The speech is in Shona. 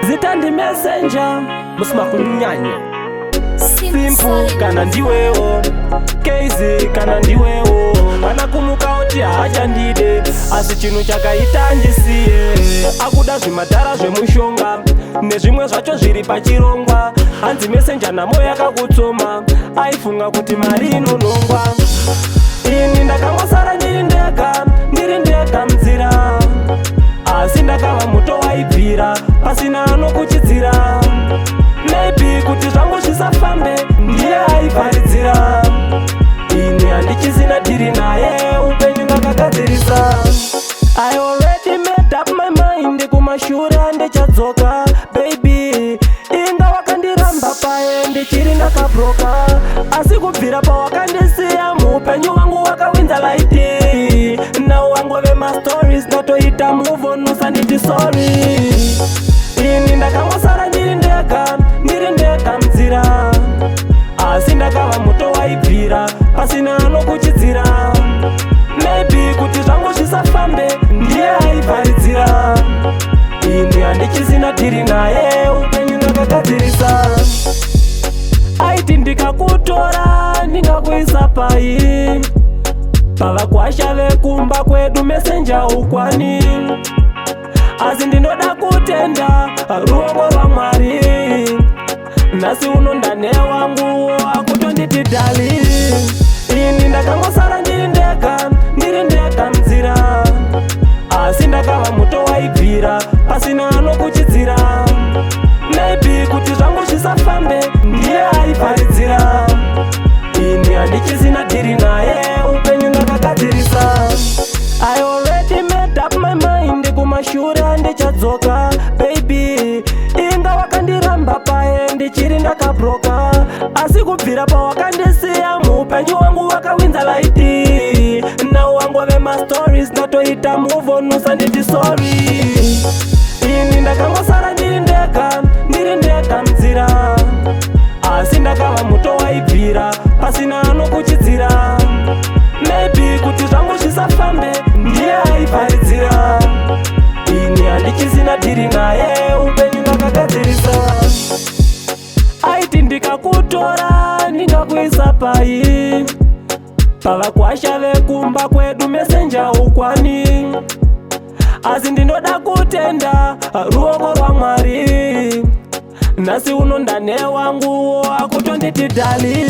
Zitandi messenger musima kunyanya Simple kana ndiwewo Keizi kana ndiwewo Anakumuka oti hacha ndide asi chinu chakaita ndisiye akuda zvimadhara zvemushonga nezvimwe zvacho zviri pachirongwa hanzi messenger namo yakakutsoma aifunga kuti mari inonongwa ini ndakangosara ndiri ndega mzira asi ndakava moto waibvira pasina anokuchidzira maybe kuti zvangu zvisafambe ndiye aivharidzira ini handichisina dhiri naye upenyu ndakagadzirisa I already made up my mind kumashure ndichadzoka baby inga wakandiramba paye ndichiri ndakabroka asi kubvira pawakandisiya muupenyu wangu wakawinza laiti now wangove mastories ndatoita move on usanditi sorry ini ndakangosara ndiri ndega mzira asi ndakava moto waibvira pasina anokuchidzira maybe kuti zvangu zvisafambe ndiye aivharidzira ini handichisina dhiri naye upenyu ndakagadzirisa aiti ndikakutora ndingakuisa pai pavakwasha vekumba kwedu messenger ukwani asi ndinoda kutenda ruoko rwaMwari nhasi uno ndane wangu akutonditi dali ini ndakangosara ndiri ndega mzira asi ndakava moto waibvira pasina anokuchidzira maybe kuti zvangu zvisafambe ndiye aivharidzira ini handichisina dhiri naye upenyu ndakagadzirisa I already made up my mind kumashure ndichadzoka baby inga wakandiramba paye ndichiri ndakabroka asi kubvira pawakandisiya muupenyu wangu wakawinza laiti now wangove mastories ndatoita move on usanditi sorry ini ndakangosara ndiri ndega mzira asi ndakava moto waibvira pasina anokuchidzira maybe kuti zvangu zvisafambe ndiye aivharidzira ini handichisina dhiri naye upenyu ndakagadzirisa aiti ndikakutora ndingakuisa pai pavakwasha vekumba kwedu messenger ukwani asi ndinoda kutenda ruoko rwaMwari nhasi uno ndane wangu akutonditi dali